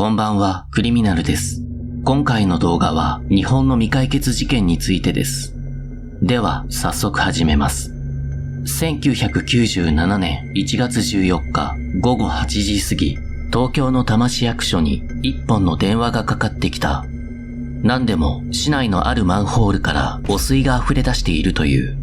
こんばんは、クリミナルです。今回の動画は日本の未解決事件についてです。では、早速始めます。1997年1月14日午後8時過ぎ、東京の多摩市役所に一本の電話がかかってきた。何でも市内のあるマンホールから汚水が溢れ出しているという。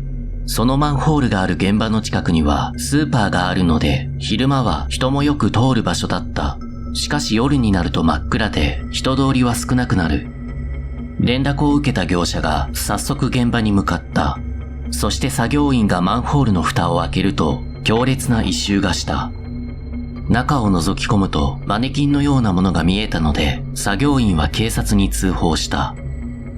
そのマンホールがある現場の近くにはスーパーがあるので、昼間は人もよく通る場所だった。しかし夜になると真っ暗で人通りは少なくなる。連絡を受けた業者が早速現場に向かった。そして作業員がマンホールの蓋を開けると強烈な異臭がした。中を覗き込むとマネキンのようなものが見えたので、作業員は警察に通報した。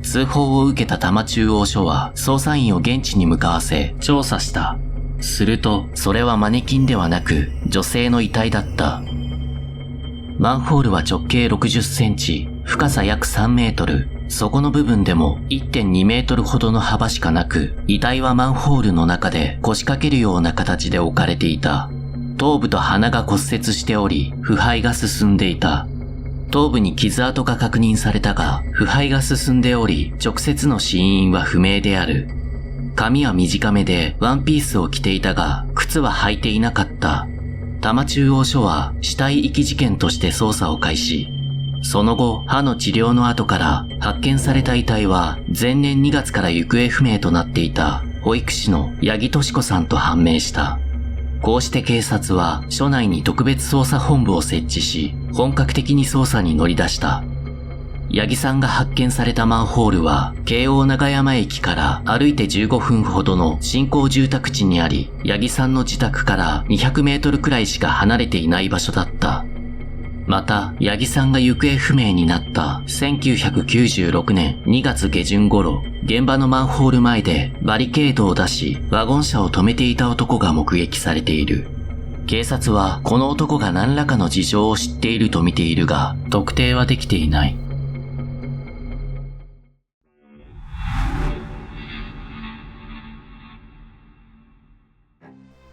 通報を受けた多摩中央署は捜査員を現地に向かわせ調査した。するとそれはマネキンではなく女性の遺体だった。マンホールは直径60センチ、深さ約3メートル、底の部分でも 1.2 メートルほどの幅しかなく、遺体はマンホールの中で腰掛けるような形で置かれていた。頭部と鼻が骨折しており、腐敗が進んでいた。頭部に傷跡が確認されたが、腐敗が進んでおり、直接の死因は不明である。髪は短めでワンピースを着ていたが、靴は履いていなかった。多摩中央署は死体遺棄事件として捜査を開始。その後、歯の治療の後から発見された遺体は前年2月から行方不明となっていた保育士の八木敏子さんと判明した。こうして警察は署内に特別捜査本部を設置し、本格的に捜査に乗り出した。八木さんが発見されたマンホールは、京王長山駅から歩いて15分ほどの新興住宅地にあり、八木さんの自宅から200メートルくらいしか離れていない場所だった。また、八木さんが行方不明になった1996年2月下旬頃、現場のマンホール前でバリケードを出し、ワゴン車を止めていた男が目撃されている。警察はこの男が何らかの事情を知っていると見ているが、特定はできていない。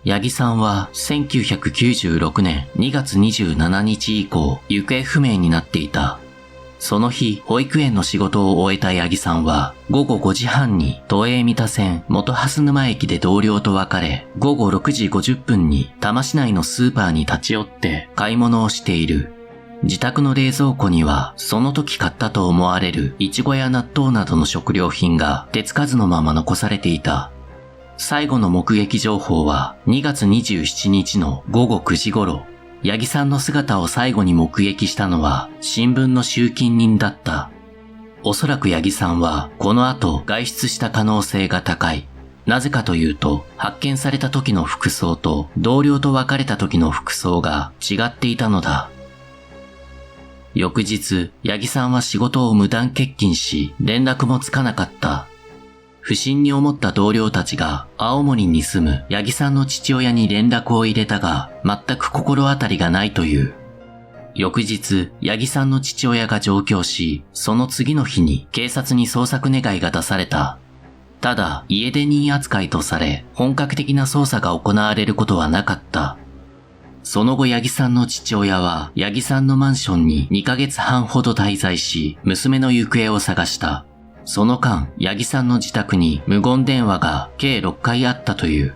八木さんは1996年2月27日以降行方不明になっていた。その日、保育園の仕事を終えた八木さんは午後5時半に都営三田線元蓮沼駅で同僚と別れ、午後6時50分に多摩市内のスーパーに立ち寄って買い物をしている。自宅の冷蔵庫にはその時買ったと思われるイチゴや納豆などの食料品が手つかずのまま残されていた。最後の目撃情報は2月27日の午後9時頃、八木さんの姿を最後に目撃したのは新聞の集金人だった。おそらく八木さんはこの後外出した可能性が高い。なぜかというと、発見された時の服装と同僚と別れた時の服装が違っていたのだ。翌日、八木さんは仕事を無断欠勤し、連絡もつかなかった。不審に思った同僚たちが青森に住む八木さんの父親に連絡を入れたが、全く心当たりがないという。翌日、八木さんの父親が上京し、その次の日に警察に捜索願いが出された。ただ、家出人扱いとされ、本格的な捜査が行われることはなかった。その後、八木さんの父親は八木さんのマンションに2ヶ月半ほど滞在し、娘の行方を探した。その間、八木さんの自宅に無言電話が計6回あったという。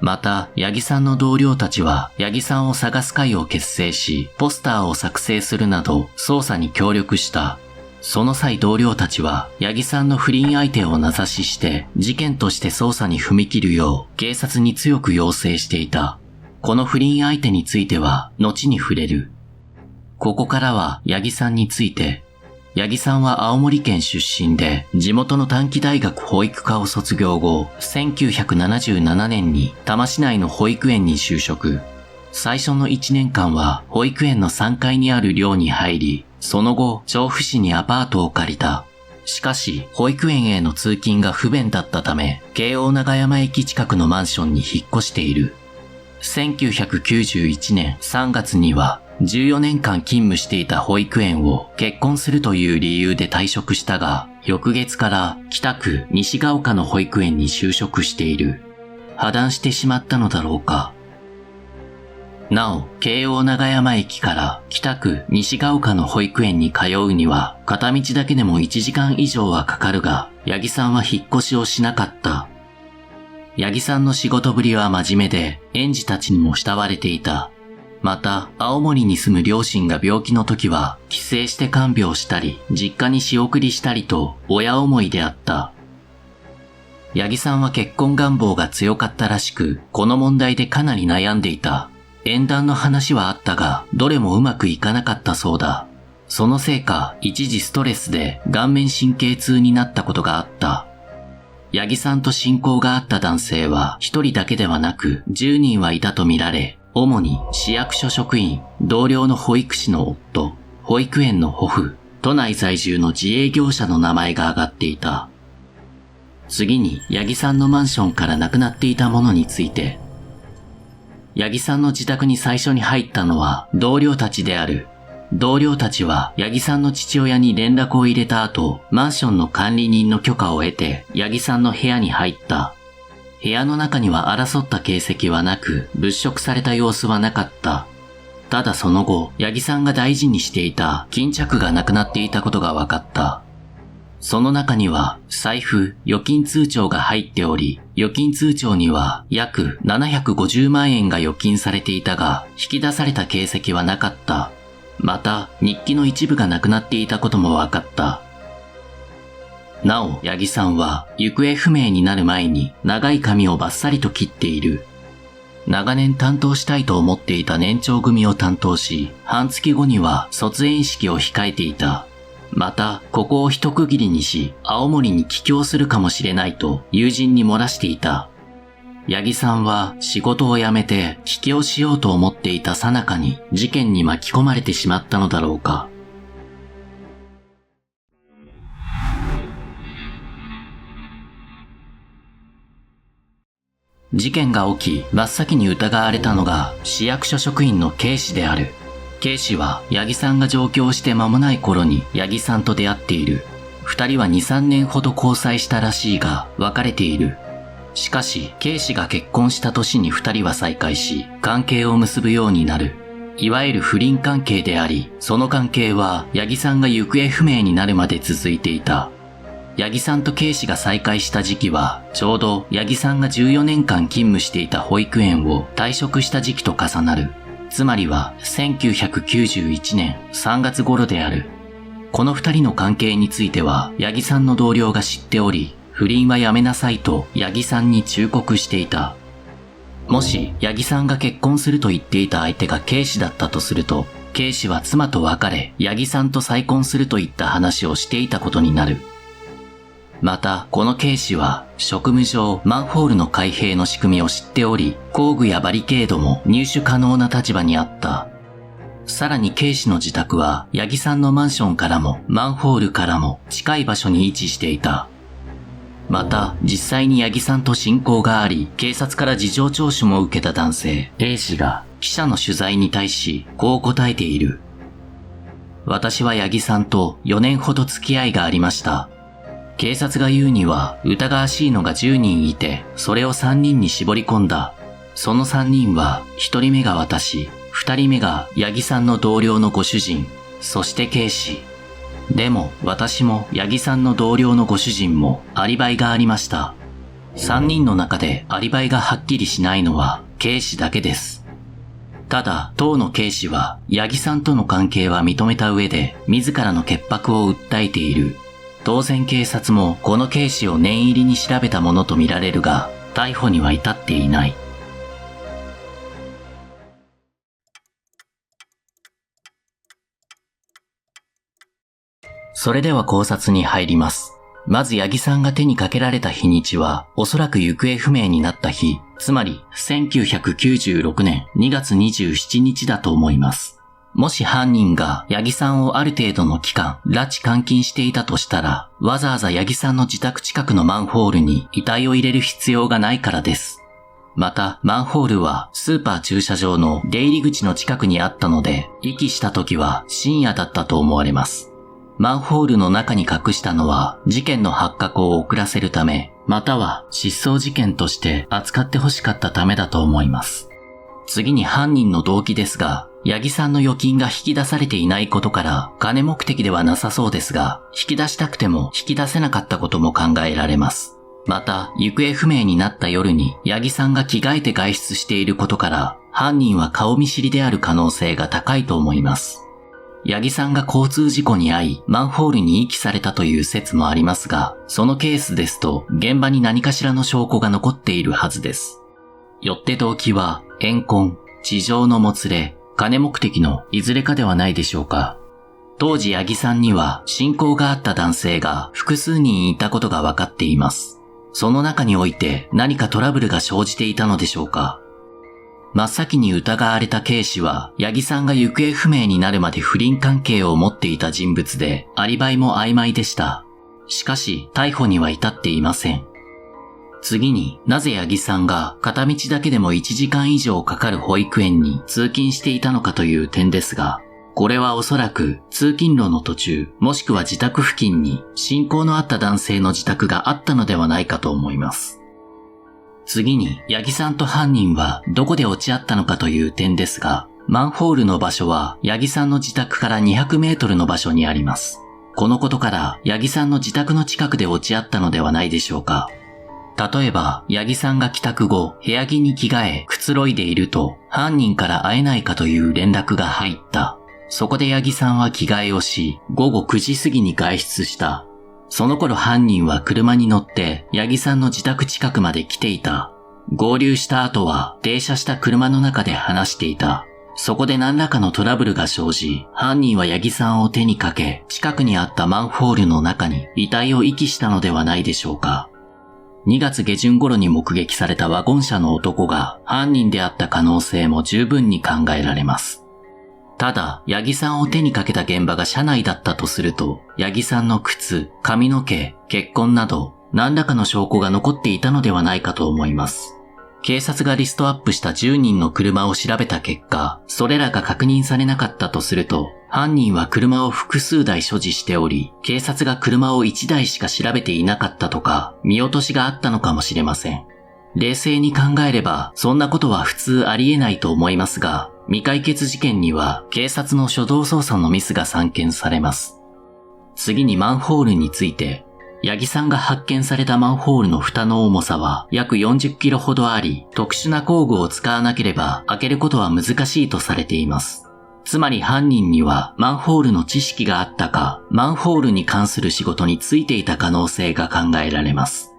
また、八木さんの同僚たちは八木さんを探す会を結成し、ポスターを作成するなど捜査に協力した。その際同僚たちは八木さんの不倫相手を名指しして事件として捜査に踏み切るよう警察に強く要請していた。この不倫相手については後に触れる。ここからは八木さんについて。八木さんは青森県出身で、地元の短期大学保育科を卒業後、1977年に多摩市内の保育園に就職。最初の1年間は保育園の3階にある寮に入り、その後、調布市にアパートを借りた。しかし、保育園への通勤が不便だったため、京王長山駅近くのマンションに引っ越している。1991年3月には、14年間勤務していた保育園を結婚するという理由で退職したが、翌月から北区西が丘の保育園に就職している。破談してしまったのだろうか。なお、京王長山駅から北区西ヶ丘の保育園に通うには、片道だけでも1時間以上はかかるが、八木さんは引っ越しをしなかった。八木さんの仕事ぶりは真面目で、園児たちにも慕われていた。また、青森に住む両親が病気の時は、帰省して看病したり、実家に仕送りしたりと、親思いであった。八木さんは結婚願望が強かったらしく、この問題でかなり悩んでいた。縁談の話はあったが、どれもうまくいかなかったそうだ。そのせいか、一時ストレスで顔面神経痛になったことがあった。八木さんと親交があった男性は一人だけではなく10人はいたとみられ、主に市役所職員、同僚の保育士の夫、保育園の保父、都内在住の自営業者の名前が挙がっていた。次に、八木さんのマンションからなくなっていたものについて。八木さんの自宅に最初に入ったのは同僚たちである。同僚たちは八木さんの父親に連絡を入れた後、マンションの管理人の許可を得て、八木さんの部屋に入った。部屋の中には争った形跡はなく、物色された様子はなかった。ただその後、八木さんが大事にしていた巾着がなくなっていたことが分かった。その中には財布、預金通帳が入っており、預金通帳には約750万円が預金されていたが、引き出された形跡はなかった。また、日記の一部がなくなっていたことも分かった。なお、八木さんは行方不明になる前に長い髪をバッサリと切っている。長年担当したいと思っていた年長組を担当し、半月後には卒園式を控えていた。また、ここを一区切りにし、青森に帰郷するかもしれないと友人に漏らしていた。八木さんは仕事を辞めて帰郷しようと思っていた最中に事件に巻き込まれてしまったのだろうか。事件が起き、真っ先に疑われたのが市役所職員のK氏である。K氏は八木さんが上京して間もない頃に八木さんと出会っている。二人は2、3年ほど交際したらしいが別れている。しかし、K氏が結婚した年に二人は再会し、関係を結ぶようになる。いわゆる不倫関係であり、その関係は八木さんが行方不明になるまで続いていた。八木さんとK氏が再会した時期は、ちょうど八木さんが14年間勤務していた保育園を退職した時期と重なる。つまりは1991年3月頃である。この二人の関係については八木さんの同僚が知っており、不倫はやめなさいと八木さんに忠告していた。もし八木さんが結婚すると言っていた相手がK氏だったとすると、K氏は妻と別れ、八木さんと再婚するといった話をしていたことになる。また、このK氏は職務上マンホールの開閉の仕組みを知っており、工具やバリケードも入手可能な立場にあった。さらにK氏の自宅は八木さんのマンションからもマンホールからも近い場所に位置していた。また、実際に八木さんと親交があり、警察から事情聴取も受けた男性 A 氏が記者の取材に対しこう答えている。私は八木さんと4年ほど付き合いがありました。警察が言うには疑わしいのが10人いて、それを3人に絞り込んだ。その3人は、1人目が私、2人目が八木さんの同僚のご主人、そしてK氏。でも私も八木さんの同僚のご主人もアリバイがありました。3人の中でアリバイがはっきりしないのはK氏だけです。ただ、当のK氏は八木さんとの関係は認めた上で、自らの潔白を訴えている。当然警察もこのK氏を念入りに調べたものとみられるが、逮捕には至っていない。それでは考察に入ります。まず八木さんが手にかけられた日にちは、おそらく行方不明になった日、つまり1996年2月27日だと思います。もし犯人が八木さんをある程度の期間、拉致監禁していたとしたら、わざわざ八木さんの自宅近くのマンホールに遺体を入れる必要がないからです。また、マンホールはスーパー駐車場の出入り口の近くにあったので、遺棄した時は深夜だったと思われます。マンホールの中に隠したのは事件の発覚を遅らせるため、または失踪事件として扱ってほしかったためだと思います。次に犯人の動機ですが、八木さんの預金が引き出されていないことから金目的ではなさそうですが、引き出したくても引き出せなかったことも考えられます。また、行方不明になった夜に八木さんが着替えて外出していることから、犯人は顔見知りである可能性が高いと思います。八木さんが交通事故に遭い、マンホールに遺棄されたという説もありますが、そのケースですと、現場に何かしらの証拠が残っているはずです。よって動機は、怨恨、地上のもつれ、金目的のいずれかではないでしょうか。当時八木さんには親交があった男性が複数人いたことが分かっています。その中において何かトラブルが生じていたのでしょうか。真っ先に疑われた警視は、八木さんが行方不明になるまで不倫関係を持っていた人物で、アリバイも曖昧でした。しかし、逮捕には至っていません。次になぜ八木さんが片道だけでも1時間以上かかる保育園に通勤していたのかという点ですが、これはおそらく通勤路の途中もしくは自宅付近に親交のあった男性の自宅があったのではないかと思います。次に八木さんと犯人はどこで落ち合ったのかという点ですが、マンホールの場所は八木さんの自宅から200メートルの場所にあります。このことから八木さんの自宅の近くで落ち合ったのではないでしょうか。例えば、八木さんが帰宅後、部屋着に着替え、くつろいでいると、犯人から会えないかという連絡が入った。そこで八木さんは着替えをし、午後9時過ぎに外出した。その頃犯人は車に乗って、八木さんの自宅近くまで来ていた。合流した後は、停車した車の中で話していた。そこで何らかのトラブルが生じ、犯人は八木さんを手にかけ、近くにあったマンホールの中に遺体を遺棄したのではないでしょうか。2月下旬頃に目撃されたワゴン車の男が犯人であった可能性も十分に考えられます。ただ、八木さんを手にかけた現場が車内だったとすると、八木さんの靴、髪の毛、血痕など何らかの証拠が残っていたのではないかと思います。警察がリストアップした10人の車を調べた結果、それらが確認されなかったとすると、犯人は車を複数台所持しており、警察が車を1台しか調べていなかったとか、見落としがあったのかもしれません。冷静に考えれば、そんなことは普通ありえないと思いますが、未解決事件には警察の初動捜査のミスが散見されます。次にマンホールについて、八木さんが発見されたマンホールの蓋の重さは約40キロほどあり、特殊な工具を使わなければ開けることは難しいとされています。つまり犯人にはマンホールの知識があったか、マンホールに関する仕事についていた可能性が考えられます。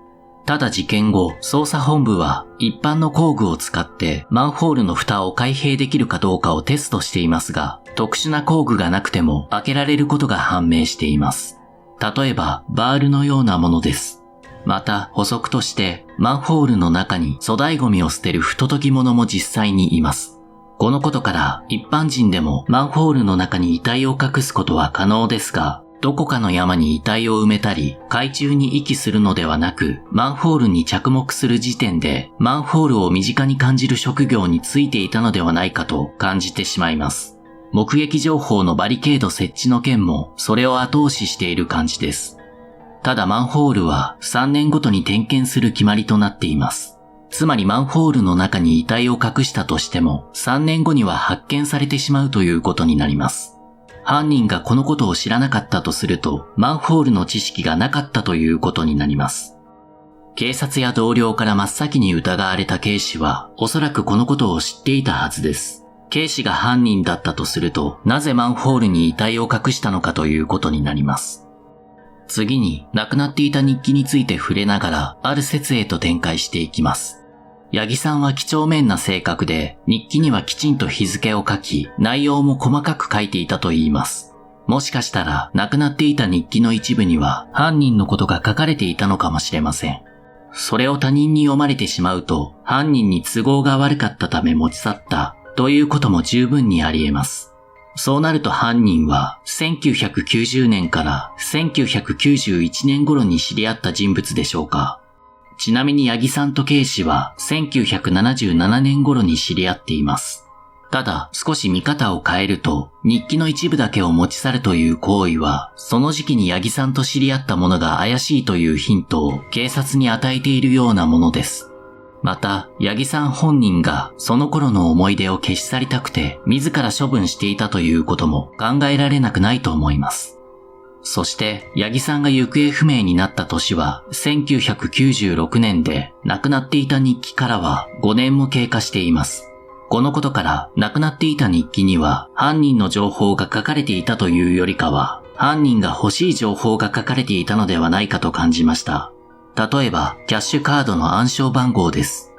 ただ事件後、捜査本部は一般の工具を使ってマンホールの蓋を開閉できるかどうかをテストしていますが、特殊な工具がなくても開けられることが判明しています。例えば、バールのようなものです。また、補足として、マンホールの中に粗大ゴミを捨てる不届き者も実際にいます。このことから、一般人でもマンホールの中に遺体を隠すことは可能ですが、どこかの山に遺体を埋めたり、海中に遺棄するのではなく、マンホールに着目する時点で、マンホールを身近に感じる職業についていたのではないかと感じてしまいます。目撃情報のバリケード設置の件もそれを後押ししている感じです。ただマンホールは3年ごとに点検する決まりとなっています。つまりマンホールの中に遺体を隠したとしても3年後には発見されてしまうということになります。犯人がこのことを知らなかったとするとマンホールの知識がなかったということになります。警察や同僚から真っ先に疑われた警視はおそらくこのことを知っていたはずです。警視が犯人だったとすると、なぜマンホールに遺体を隠したのかということになります。次に、亡くなっていた日記について触れながら、ある説へと展開していきます。八木さんは几帳面な性格で、日記にはきちんと日付を書き、内容も細かく書いていたといいます。もしかしたら、亡くなっていた日記の一部には、犯人のことが書かれていたのかもしれません。それを他人に読まれてしまうと、犯人に都合が悪かったため持ち去った、ということも十分にあり得ます。そうなると犯人は1990年から1991年頃に知り合った人物でしょうか。ちなみに八木さんと警視は1977年頃に知り合っています。ただ少し見方を変えると日記の一部だけを持ち去るという行為はその時期に八木さんと知り合ったものが怪しいというヒントを警察に与えているようなものです。また、八木さん本人がその頃の思い出を消し去りたくて自ら処分していたということも考えられなくないと思います。そして、八木さんが行方不明になった年は1996年で、亡くなっていた日記からは5年も経過しています。このことから、亡くなっていた日記には犯人の情報が書かれていたというよりかは、犯人が欲しい情報が書かれていたのではないかと感じました。例えば、キャッシュカードの暗証番号です。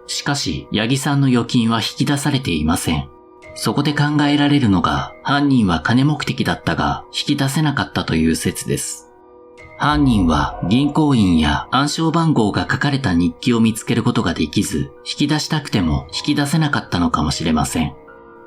しかし、八木さんの預金は引き出されていません。そこで考えられるのが、犯人は金目的だったが、引き出せなかったという説です。犯人は銀行員や暗証番号が書かれた日記を見つけることができず、引き出したくても引き出せなかったのかもしれません。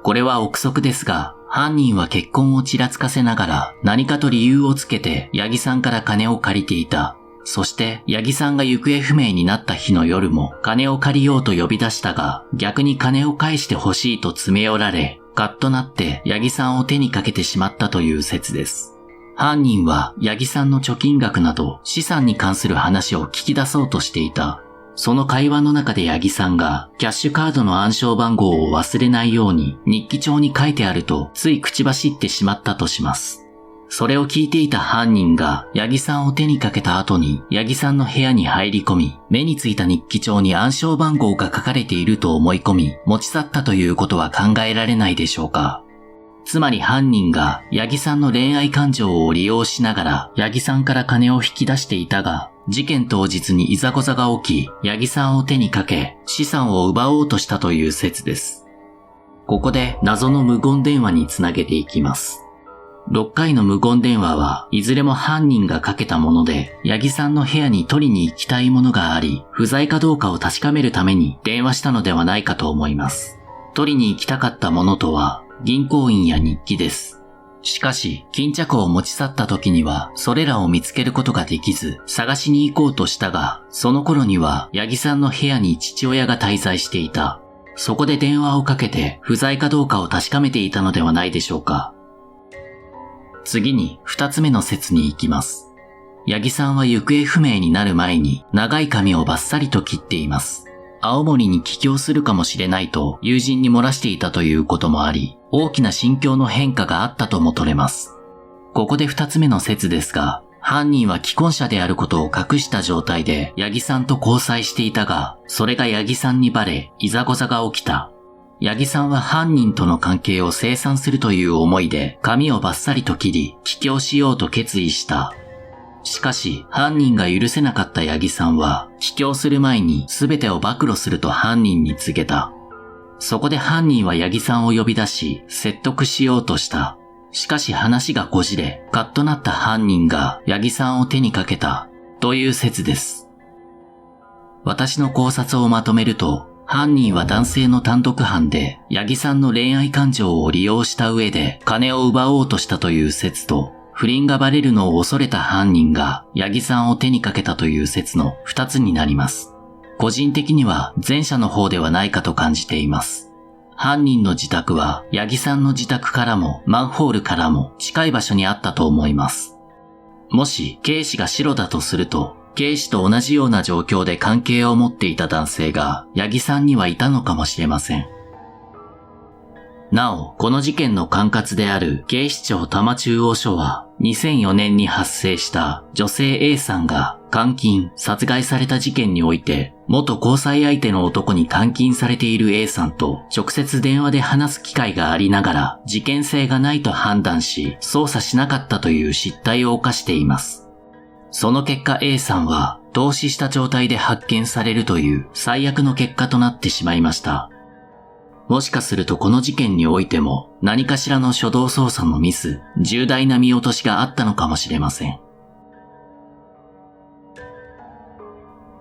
これは憶測ですが、犯人は結婚をちらつかせながら何かと理由をつけて八木さんから金を借りていた。そして八木さんが行方不明になった日の夜も金を借りようと呼び出したが、逆に金を返してほしいと詰め寄られ、カッとなって八木さんを手にかけてしまったという説です。犯人は八木さんの貯金額など資産に関する話を聞き出そうとしていた。その会話の中で八木さんがキャッシュカードの暗証番号を忘れないように日記帳に書いてあるとつい口走ってしまったとします。それを聞いていた犯人が八木さんを手にかけた後に八木さんの部屋に入り込み、目についた日記帳に暗証番号が書かれていると思い込み、持ち去ったということは考えられないでしょうか。つまり犯人が八木さんの恋愛感情を利用しながら八木さんから金を引き出していたが、事件当日にいざこざが起き、八木さんを手にかけ、資産を奪おうとしたという説です。ここで謎の無言電話につなげていきます。6回の無言電話はいずれも犯人がかけたもので、八木さんの部屋に取りに行きたいものがあり、不在かどうかを確かめるために電話したのではないかと思います。取りに行きたかったものとは、銀行員や日記です。しかし、巾着を持ち去った時には、それらを見つけることができず、探しに行こうとしたが、その頃には、八木さんの部屋に父親が滞在していた。そこで電話をかけて、不在かどうかを確かめていたのではないでしょうか。次に、2つ目の説に行きます。八木さんは行方不明になる前に、長い髪をバッサリと切っています。青森に帰郷するかもしれないと友人に漏らしていたということもあり、大きな心境の変化があったとも取れます。ここで2つ目の説ですが、犯人は既婚者であることを隠した状態で八木さんと交際していたが、それが八木さんにバレ、いざこざが起きた。八木さんは犯人との関係を清算するという思いで髪をバッサリと切り、帰郷しようと決意した。しかし、犯人が許せなかった八木さんは、帰郷する前に全てを暴露すると犯人に告げた。そこで犯人は八木さんを呼び出し、説得しようとした。しかし話がこじれ、カッとなった犯人が八木さんを手にかけた、という説です。私の考察をまとめると、犯人は男性の単独犯で、八木さんの恋愛感情を利用した上で金を奪おうとしたという説と、不倫がバレるのを恐れた犯人が八木さんを手にかけたという説の2つになります。個人的には前者の方ではないかと感じています。犯人の自宅は八木さんの自宅からもマンホールからも近い場所にあったと思います。もしK氏がシロだとすると、K氏と同じような状況で関係を持っていた男性が八木さんにはいたのかもしれません。なお、この事件の管轄である警視庁多摩中央署は、2004年に発生した女性 A さんが監禁、殺害された事件において、元交際相手の男に監禁されている A さんと直接電話で話す機会がありながら、事件性がないと判断し、捜査しなかったという失態を犯しています。その結果 A さんは、凍死した状態で発見されるという最悪の結果となってしまいました。もしかするとこの事件においても何かしらの初動捜査のミス、重大な見落としがあったのかもしれません。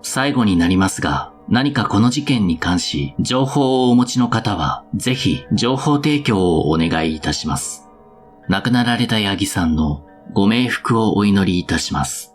最後になりますが、何かこの事件に関し情報をお持ちの方は、ぜひ情報提供をお願いいたします。亡くなられた八木さんのご冥福をお祈りいたします。